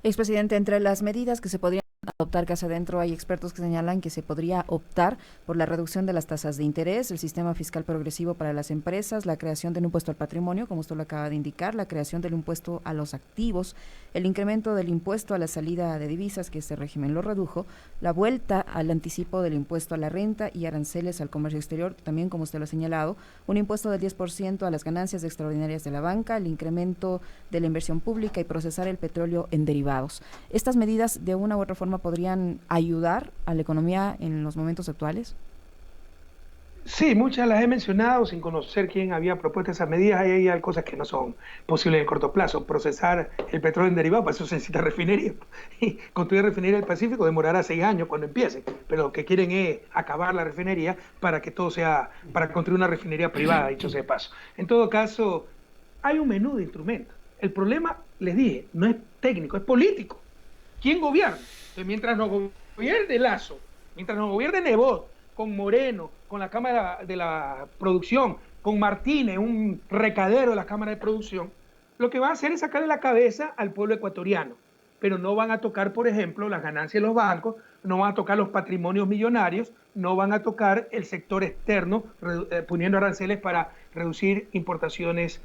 Expresidente, entre las medidas que se podrían adoptar casa adentro, hay expertos que señalan que se podría optar por la reducción de las tasas de interés, el sistema fiscal progresivo para las empresas, la creación de un impuesto al patrimonio, como usted lo acaba de indicar, la creación del impuesto a los activos, el incremento del impuesto a la salida de divisas, que este régimen lo redujo, la vuelta al anticipo del impuesto a la renta y aranceles al comercio exterior, también como usted lo ha señalado, un impuesto del 10% a las ganancias extraordinarias de la banca, el incremento de la inversión pública y procesar el petróleo en derivados. Estas medidas de una u otra forma podrían ayudar a la economía en los momentos actuales. Sí, muchas las he mencionado sin conocer quién había propuesto esas medidas. Hay cosas que no son posibles en el corto plazo. Procesar el petróleo en derivado, para eso se necesita refinería. Y construir refinería del Pacífico demorará 6 años cuando empiece. Pero lo que quieren es acabar la refinería para que todo sea, para construir una refinería privada, dicho sea de paso. En todo caso, hay un menú de instrumentos. El problema, les dije, no es técnico, es político. ¿Quién gobierna? Entonces, mientras nos gobierne Lazo, mientras nos gobierne Nebot, con Moreno, con la Cámara de la Producción, con Martínez, un recadero de la Cámara de Producción, lo que van a hacer es sacarle la cabeza al pueblo ecuatoriano, pero no van a tocar, por ejemplo, las ganancias de los bancos, no van a tocar los patrimonios millonarios, no van a tocar el sector externo, poniendo aranceles para reducir importaciones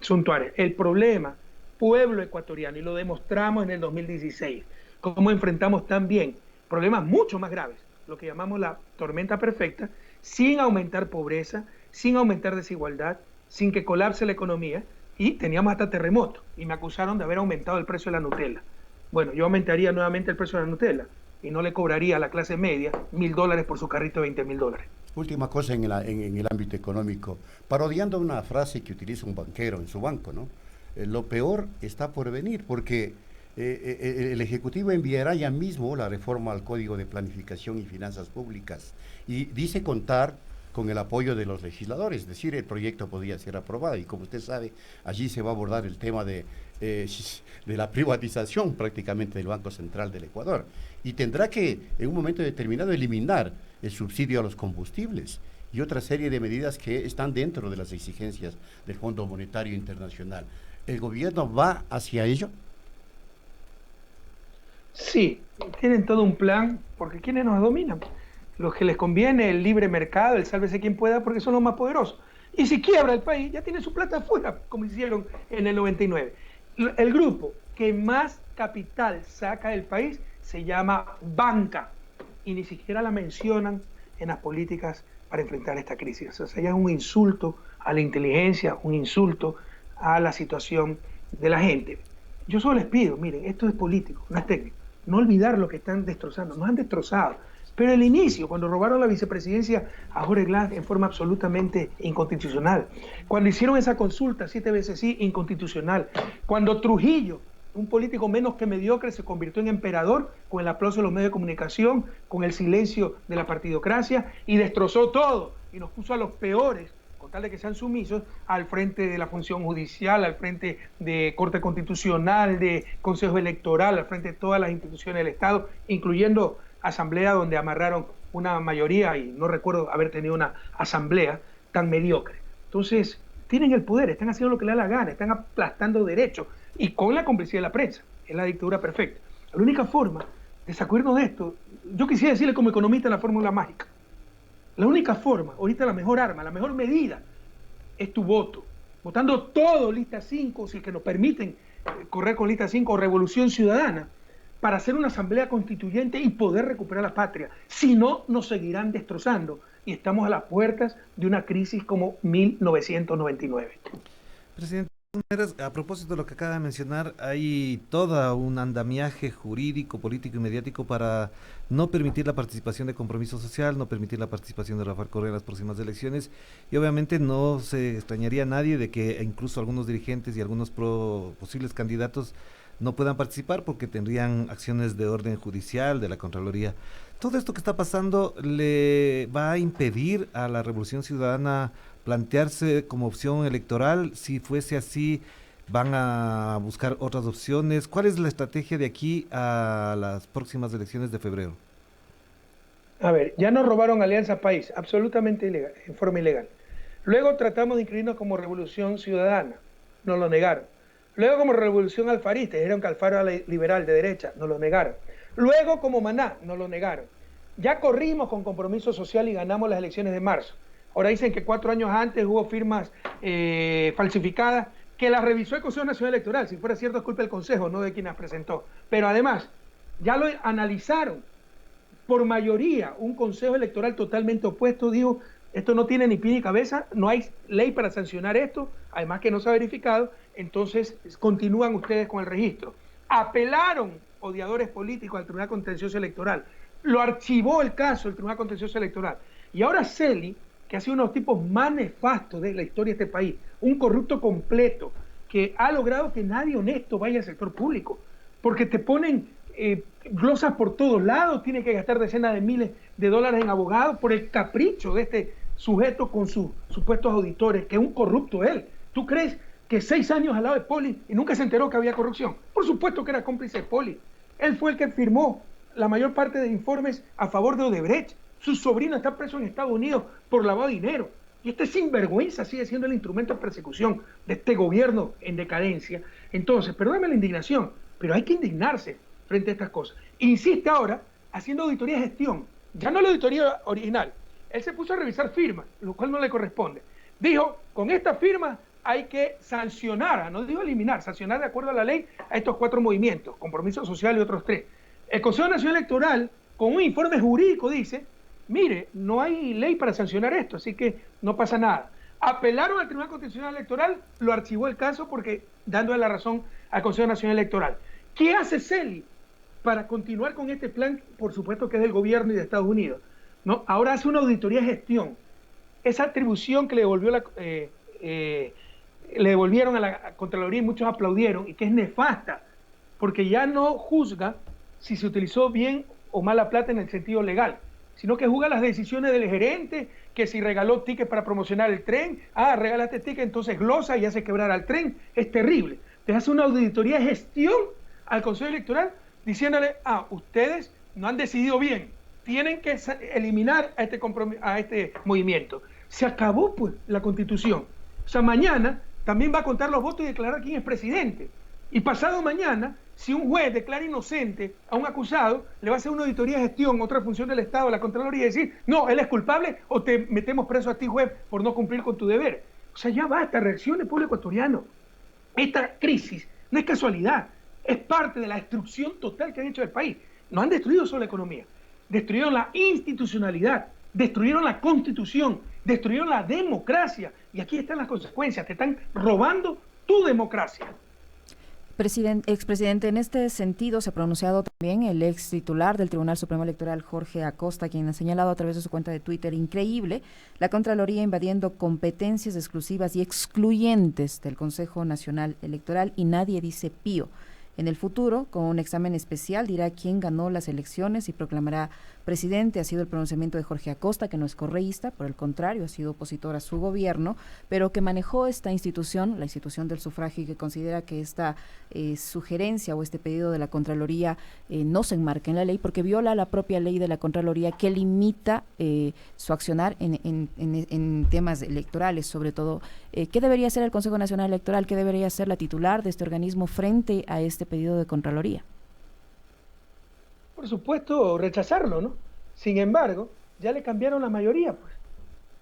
suntuarias. El problema, pueblo ecuatoriano, y lo demostramos en el 2016, cómo enfrentamos también problemas mucho más graves, lo que llamamos la tormenta perfecta, sin aumentar pobreza, sin aumentar desigualdad, sin que colapse la economía, y teníamos hasta terremoto, y me acusaron de haber aumentado el precio de la Nutella. Bueno, yo aumentaría nuevamente el precio de la Nutella, y no le cobraría a la clase media $1.000 por su carrito de $20.000. Última cosa en el ámbito económico, parodiando una frase que utiliza un banquero en su banco, ¿no? Lo peor está por venir, porque el Ejecutivo enviará ya mismo la reforma al Código de Planificación y Finanzas Públicas y dice contar con el apoyo de los legisladores, es decir, el proyecto podría ser aprobado y como usted sabe, allí se va a abordar el tema de la privatización prácticamente del Banco Central del Ecuador y tendrá que en un momento determinado eliminar el subsidio a los combustibles y otra serie de medidas que están dentro de las exigencias del Fondo Monetario Internacional. ¿El gobierno va hacia ello? Sí, tienen todo un plan, porque ¿quiénes nos dominan? Los que les conviene el libre mercado, el sálvese quien pueda, porque son los más poderosos. Y si quiebra el país, ya tiene su plata afuera, como hicieron en el 99. El grupo que más capital saca del país se llama banca, y ni siquiera la mencionan en las políticas para enfrentar esta crisis. O sea, ya es un insulto a la inteligencia, un insulto a la situación de la gente. Yo solo les pido, miren, esto es político, no es técnico, no olvidar lo que están destrozando, nos han destrozado. Pero el inicio, cuando robaron la vicepresidencia a Jorge Glass en forma absolutamente inconstitucional, cuando hicieron esa consulta 7 veces sí, inconstitucional, cuando Trujillo, un político menos que mediocre, se convirtió en emperador con el aplauso de los medios de comunicación, con el silencio de la partidocracia, y destrozó todo, y nos puso a los peores, con tal de que sean sumisos, al frente de la función judicial, al frente de Corte Constitucional, de Consejo Electoral, al frente de todas las instituciones del Estado, incluyendo asamblea, donde amarraron una mayoría, y no recuerdo haber tenido una asamblea tan mediocre. Entonces, tienen el poder, están haciendo lo que les da la gana, están aplastando derechos, y con la complicidad de la prensa. Es la dictadura perfecta. La única forma de sacudirnos de esto, yo quisiera decirle como economista la fórmula mágica. La única forma, ahorita la mejor arma, la mejor medida, es tu voto. Votando todo lista 5, si es que nos permiten correr con lista 5 o revolución ciudadana, para hacer una asamblea constituyente y poder recuperar la patria. Si no, nos seguirán destrozando, y estamos a las puertas de una crisis como 1999. Presidente, a propósito de lo que acaba de mencionar, hay todo un andamiaje jurídico, político y mediático para no permitir la participación de Compromiso Social, no permitir la participación de Rafael Correa en las próximas elecciones, y obviamente no se extrañaría a nadie de que incluso algunos dirigentes y algunos posibles candidatos no puedan participar porque tendrían acciones de orden judicial, de la Contraloría. ¿Todo esto que está pasando le va a impedir a la Revolución Ciudadana plantearse como opción electoral? Si fuese así, ¿van a buscar otras opciones? ¿Cuál es la estrategia de aquí a las próximas elecciones de febrero? A ver, ya nos robaron Alianza País, absolutamente ilegal, en forma ilegal. Luego tratamos de inscribirnos como Revolución Ciudadana, nos lo negaron. Luego como Revolución Alfarista, dijeron que Alfaro era liberal de derecha, nos lo negaron. Luego como Maná, nos lo negaron. Ya corrimos con Compromiso Social y ganamos las elecciones de marzo. Ahora dicen que 4 años antes hubo firmas falsificadas, que las revisó el Consejo Nacional Electoral. Si fuera cierto, es culpa del Consejo, no de quien las presentó. Pero además, ya lo analizaron por mayoría. Un Consejo Electoral totalmente opuesto dijo, esto no tiene ni pie ni cabeza, no hay ley para sancionar esto, además que no se ha verificado, entonces continúan ustedes con el registro. Apelaron odiadores políticos al Tribunal Contencioso Electoral, lo archivó el caso el Tribunal Contencioso Electoral, y ahora Celi, que ha sido uno de los tipos más nefastos de la historia de este país, un corrupto completo, que ha logrado que nadie honesto vaya al sector público, porque te ponen glosas por todos lados, tiene que gastar decenas de miles de dólares en abogados por el capricho de este sujeto con sus supuestos auditores, que es un corrupto él. ¿Tú crees que 6 años al lado de Poli y nunca se enteró que había corrupción? Por supuesto que era cómplice de Poli. Él fue el que firmó la mayor parte de informes a favor de Odebrecht. Su sobrino está preso en Estados Unidos por lavado de dinero. Y este sinvergüenza sigue siendo el instrumento de persecución de este gobierno en decadencia. Entonces, perdóname la indignación, pero hay que indignarse frente a estas cosas. Insiste ahora haciendo auditoría de gestión, ya no la auditoría original. Él se puso a revisar firmas, lo cual no le corresponde. Dijo, con esta firma hay que sancionar, no dijo eliminar, sancionar de acuerdo a la ley a estos 4 movimientos, Compromiso Social y otros 3. El Consejo Nacional Electoral, con un informe jurídico, dice, mire, no hay ley para sancionar esto, así que no pasa nada. Apelaron al Tribunal Constitucional Electoral, lo archivó el caso porque dándole la razón al Consejo Nacional Electoral. ¿Qué hace Celi para continuar con este plan? Por supuesto que es del gobierno y de Estados Unidos, ¿no? Ahora hace una auditoría de gestión. Esa atribución que le devolvieron a la Contraloría y muchos aplaudieron, y que es nefasta, porque ya no juzga si se utilizó bien o mal la plata en el sentido legal, sino que juzga las decisiones del gerente, que si regaló tickets para promocionar el tren, regalaste ticket, entonces glosa y hace quebrar al tren. Es terrible. Te hace una auditoría de gestión al Consejo Electoral diciéndole, ustedes no han decidido bien, tienen que eliminar a este movimiento. Se acabó pues la Constitución. O sea, mañana también va a contar los votos y declarar quién es presidente. Y pasado mañana, si un juez declara inocente a un acusado, le va a hacer una auditoría de gestión, otra función del Estado, la Contraloría, y decir, no, él es culpable o te metemos preso a ti, juez, por no cumplir con tu deber. O sea, ya basta, reaccione, pueblo ecuatoriano. Esta crisis no es casualidad, es parte de la destrucción total que han hecho del país. No han destruido solo la economía, destruyeron la institucionalidad, destruyeron la Constitución, destruyeron la democracia. Y aquí están las consecuencias, te están robando tu democracia. Expresidente, en este sentido se ha pronunciado también el ex titular del Tribunal Supremo Electoral, Jorge Acosta, quien ha señalado a través de su cuenta de Twitter, increíble, la Contraloría invadiendo competencias exclusivas y excluyentes del Consejo Nacional Electoral y nadie dice pío. En el futuro, con un examen especial, dirá quién ganó las elecciones y proclamará presidente. Ha sido el pronunciamiento de Jorge Acosta, que no es correísta, por el contrario, ha sido opositor a su gobierno, pero que manejó esta institución, la institución del sufragio, y que considera que esta sugerencia o este pedido de la Contraloría no se enmarca en la ley, porque viola la propia ley de la Contraloría, que limita su accionar en temas electorales, sobre todo. ¿Qué debería hacer el Consejo Nacional Electoral? ¿Qué debería hacer la titular de este organismo frente a este pedido de Contraloría? Por supuesto, rechazarlo, ¿no? Sin embargo, ya le cambiaron la mayoría, pues.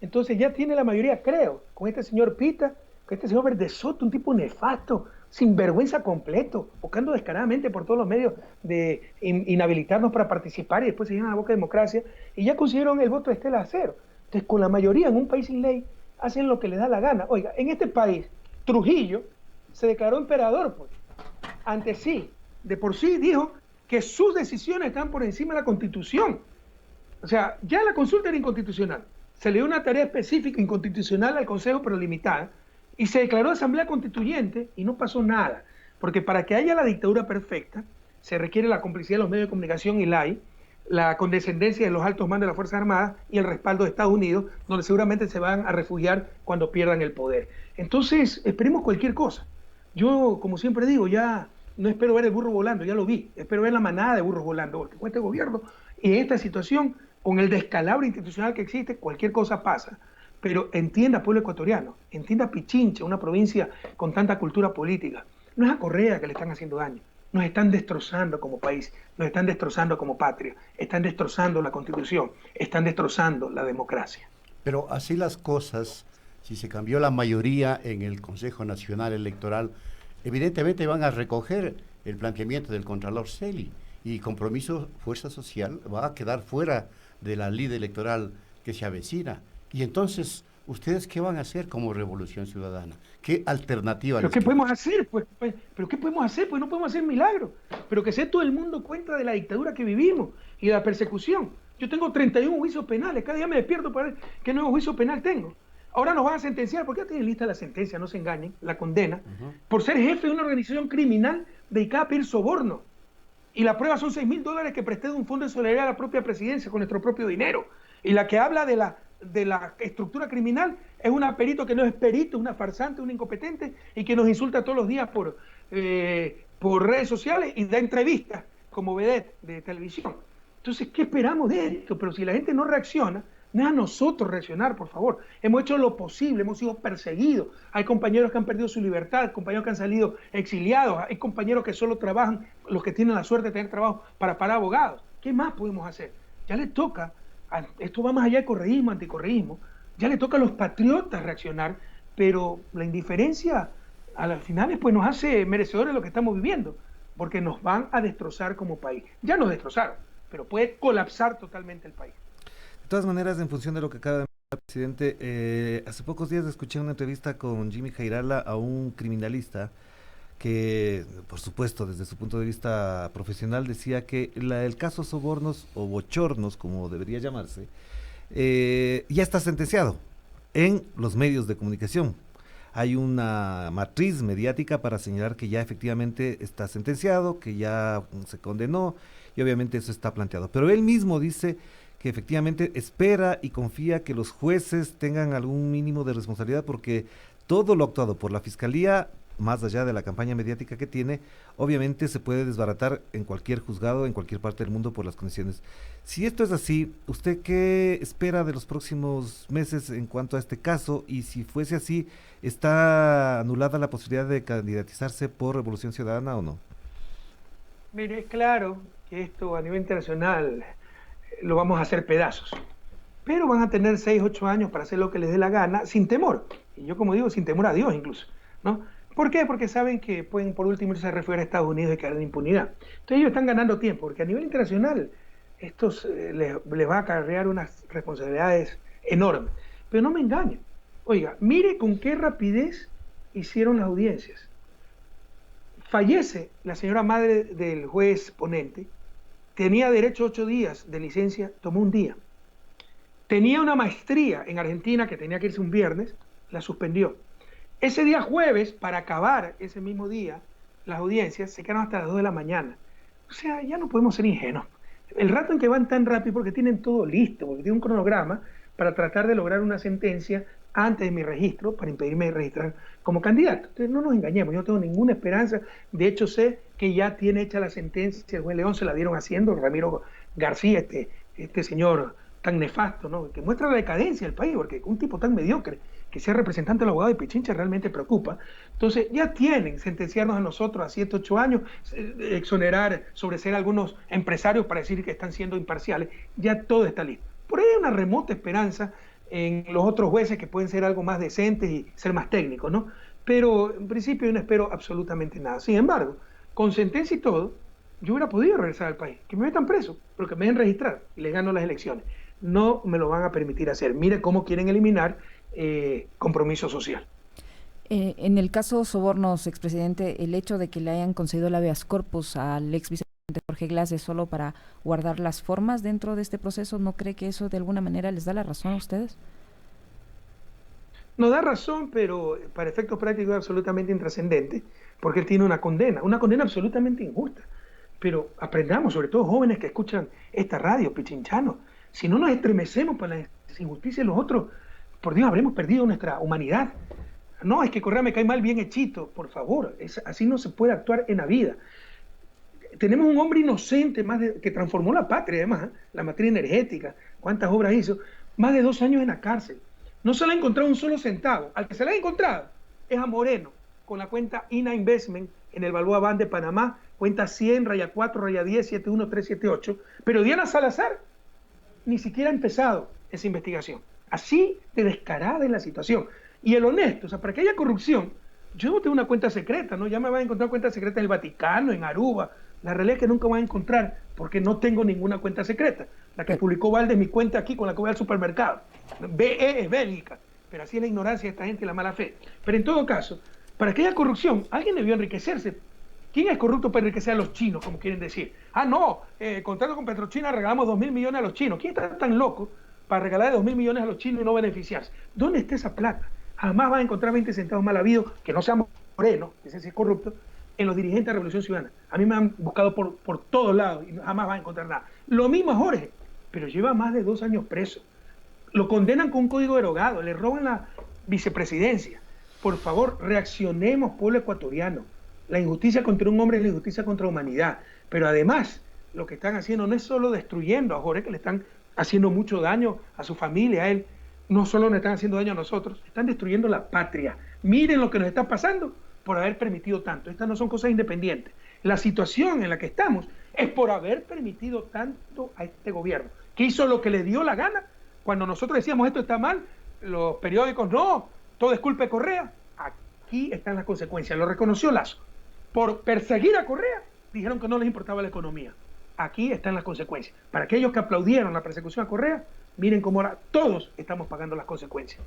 Entonces ya tiene la mayoría, creo, con este señor Pita, con este señor Verde Soto, un tipo nefasto, sinvergüenza completo, buscando descaradamente por todos los medios de inhabilitarnos para participar y después se llenan la boca de democracia, y ya consiguieron el voto de Estela a cero. Entonces, con la mayoría en un país sin ley, hacen lo que les da la gana. Oiga, en este país, Trujillo se declaró emperador, pues. Ante sí, de por sí dijo que sus decisiones están por encima de la Constitución. O sea, ya la consulta era inconstitucional. Se le dio una tarea específica inconstitucional al Consejo, pero limitada, y se declaró asamblea constituyente y no pasó nada. Porque para que haya la dictadura perfecta, se requiere la complicidad de los medios de comunicación y la condescendencia de los altos mandos de las Fuerzas Armadas y el respaldo de Estados Unidos, donde seguramente se van a refugiar cuando pierdan el poder. Entonces, esperemos cualquier cosa. Yo, como siempre digo, ya no espero ver el burro volando, ya lo vi, espero ver la manada de burros volando, porque con este gobierno y en esta situación, con el descalabro institucional que existe, cualquier cosa pasa. Pero entienda, pueblo ecuatoriano, entienda Pichincha, una provincia con tanta cultura política. No es a Correa que le están haciendo daño, nos están destrozando como país, nos están destrozando como patria, están destrozando la Constitución, están destrozando la democracia. Pero así las cosas, si se cambió la mayoría en el Consejo Nacional Electoral, evidentemente van a recoger el planteamiento del Contralor Celi y Compromiso Fuerza Social va a quedar fuera de la ley electoral que se avecina. Y entonces, ¿ustedes qué van a hacer como Revolución Ciudadana? ¿Qué alternativa? ¿Pero qué podemos hacer? ¿Pero qué podemos hacer? Pues no podemos hacer milagros. Pero que se todo el mundo cuenta de la dictadura que vivimos y de la persecución. Yo tengo 31 juicios penales, cada día me despierto para ver qué nuevo juicio penal tengo. Ahora nos van a sentenciar, porque ya tienen lista la sentencia, no se engañen, la condena, por ser jefe de una organización criminal dedicada a pedir soborno. Y la prueba son $6,000 que presté de un fondo de solidaridad a la propia presidencia con nuestro propio dinero. Y la que habla de la estructura criminal es una perito que no es perito, una farsante, una incompetente y que nos insulta todos los días por redes sociales y da entrevistas como vedette de televisión. Entonces, ¿qué esperamos de esto? Pero si la gente no reacciona, no es a nosotros reaccionar, por favor. Hemos hecho lo posible, hemos sido perseguidos. Hay compañeros que han perdido su libertad, compañeros que han salido exiliados, hay compañeros que solo trabajan, los que tienen la suerte de tener trabajo para pagar abogados. ¿Qué más podemos hacer? Ya le toca, esto va más allá de correísmo, anticorreísmo, ya le toca a los patriotas reaccionar, pero la indiferencia a las finales pues nos hace merecedores de lo que estamos viviendo, porque nos van a destrozar como país. Ya nos destrozaron, pero puede colapsar totalmente el país. De todas maneras, en función de lo que acaba de mencionar el presidente, hace pocos días escuché una entrevista con Jimmy Jairala a un criminalista que, por supuesto, desde su punto de vista profesional, decía que el caso sobornos o bochornos, como debería llamarse, ya está sentenciado en los medios de comunicación. Hay una matriz mediática para señalar que ya efectivamente está sentenciado, que ya se condenó, y obviamente eso está planteado. Pero él mismo dice que efectivamente espera y confía que los jueces tengan algún mínimo de responsabilidad, porque todo lo actuado por la Fiscalía más allá de la campaña mediática que tiene, obviamente se puede desbaratar en cualquier juzgado, en cualquier parte del mundo por las condiciones. Si esto es así, ¿usted qué espera de los próximos meses en cuanto a este caso? Y si fuese así, ¿está anulada la posibilidad de candidatizarse por Revolución Ciudadana o no? Mire, es claro que esto a nivel internacional lo vamos a hacer pedazos, pero van a tener 6, 8 años para hacer lo que les dé la gana, sin temor. Y yo, como digo, sin temor a Dios incluso, ¿no? ¿Por qué? Porque saben que pueden por último irse a refugiar a Estados Unidos y quedar en impunidad. Entonces ellos están ganando tiempo, porque a nivel internacional esto les va a acarrear unas responsabilidades enormes. Pero no me engañen. Oiga, mire con qué rapidez hicieron las audiencias. Fallece la señora madre del juez ponente, tenía derecho a 8 días de licencia, tomó un día. Tenía una maestría en Argentina que tenía que irse un viernes, la suspendió. Ese día jueves, para acabar ese mismo día, las audiencias se quedaron hasta las 2 de la mañana. O sea, ya no podemos ser ingenuos. El rato en que van tan rápido porque tienen todo listo, porque tienen un cronograma para tratar de lograr una sentencia antes de mi registro, para impedirme registrar como candidato. Entonces no nos engañemos, yo no tengo ninguna esperanza. De hecho sé que ya tiene hecha la sentencia, el juez León se la dieron haciendo, Ramiro García, este señor tan nefasto, ¿no? Que muestra la decadencia del país, porque un tipo tan mediocre que sea representante del abogado de Pichincha realmente preocupa. Entonces ya tienen sentenciarnos a nosotros a 7, 8 años, exonerar, sobreseer a algunos empresarios para decir que están siendo imparciales, ya todo está listo. Por ahí hay una remota esperanza en los otros jueces que pueden ser algo más decentes y ser más técnicos, ¿no? Pero en principio yo no espero absolutamente nada. Sin embargo, con sentencia y todo, yo hubiera podido regresar al país, que me metan preso, pero que me dejen registrar y les gano las elecciones. No me lo van a permitir hacer. Mire cómo quieren eliminar compromiso social. En el caso Sobornos, expresidente, el hecho de que le hayan concedido el habeas corpus al ex vicepresidente Jorge Glass es solo para guardar las formas dentro de este proceso, ¿no cree que eso de alguna manera les da la razón a ustedes? No da razón, pero para efectos prácticos es absolutamente intrascendente, porque él tiene una condena absolutamente injusta. Pero aprendamos, sobre todo jóvenes que escuchan esta radio, pichinchanos, si no nos estremecemos por las injusticias de los otros, por Dios, habremos perdido nuestra humanidad. No, es que Correa me cae mal bien hechito, por favor, así no se puede actuar en la vida. Tenemos un hombre inocente que transformó la patria, además, la matriz energética, cuántas obras hizo, más de 2 años en la cárcel. No se le ha encontrado un solo centavo. Al que se le ha encontrado es a Moreno, con la cuenta INA Investment en el Balboa Bank de Panamá, cuenta 100-4-10-71378, pero Diana Salazar ni siquiera ha empezado esa investigación. Así de descarada es la situación. Y el honesto, o sea, para que haya corrupción, yo no tengo una cuenta secreta, ¿no? Ya me van a encontrar cuentas secretas en el Vaticano, en Aruba. La realidad es que nunca van a encontrar, porque no tengo ninguna cuenta secreta. La que publicó Valde es mi cuenta aquí, con la que voy al supermercado. BE es Bélgica, pero así es la ignorancia de esta gente y la mala fe. Pero en todo caso, para que haya corrupción, alguien debió enriquecerse. ¿Quién es corrupto para enriquecer a los chinos, como quieren decir? Ah, no, contrato con Petrochina, regalamos 2.000 millones a los chinos. ¿Quién está tan loco para regalar 2.000 millones a los chinos y no beneficiarse? ¿Dónde está esa plata? Jamás van a encontrar 20 centavos mal habidos, que no sean morenos, ese sí es corrupto, en los dirigentes de la Revolución Ciudadana. A mí me han buscado por todos lados y jamás van a encontrar nada. Lo mismo a Jorge, pero lleva más de 2 años preso. Lo condenan con un código derogado, le roban la vicepresidencia. Por favor, reaccionemos, pueblo ecuatoriano. La injusticia contra un hombre es la injusticia contra la humanidad. Pero además, lo que están haciendo no es solo destruyendo a Jorge, que le están haciendo mucho daño a su familia, a él. No solo nos están haciendo daño a nosotros, están destruyendo la patria. Miren lo que nos está pasando por haber permitido tanto. Estas no son cosas independientes. La situación en la que estamos es por haber permitido tanto a este gobierno, que hizo lo que le dio la gana. Cuando nosotros decíamos esto está mal, los periódicos no, todo es culpa de Correa. Aquí están las consecuencias. Lo reconoció Lazo. Por perseguir a Correa, dijeron que no les importaba la economía. Aquí están las consecuencias. Para aquellos que aplaudieron la persecución a Correa, miren cómo ahora todos estamos pagando las consecuencias.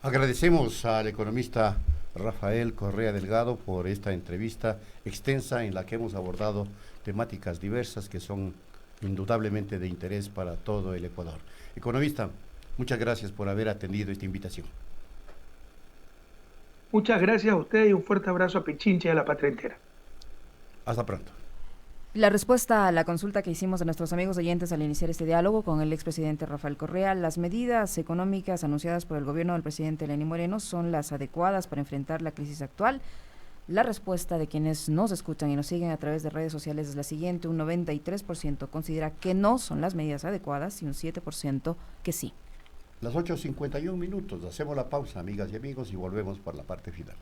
Agradecemos al economista Rafael Correa Delgado por esta entrevista extensa en la que hemos abordado temáticas diversas que son indudablemente de interés para todo el Ecuador. Economista, muchas gracias por haber atendido esta invitación. Muchas gracias a usted y un fuerte abrazo a Pichincha y a la patria entera. Hasta pronto. La respuesta a la consulta que hicimos de nuestros amigos oyentes al iniciar este diálogo con el expresidente Rafael Correa: las medidas económicas anunciadas por el gobierno del presidente Lenín Moreno son las adecuadas para enfrentar la crisis actual. La respuesta de quienes nos escuchan y nos siguen a través de redes sociales es la siguiente: un 93% considera que no son las medidas adecuadas y un 7% que sí. Las 8:51 minutos, hacemos la pausa, amigas y amigos, y volvemos por la parte final.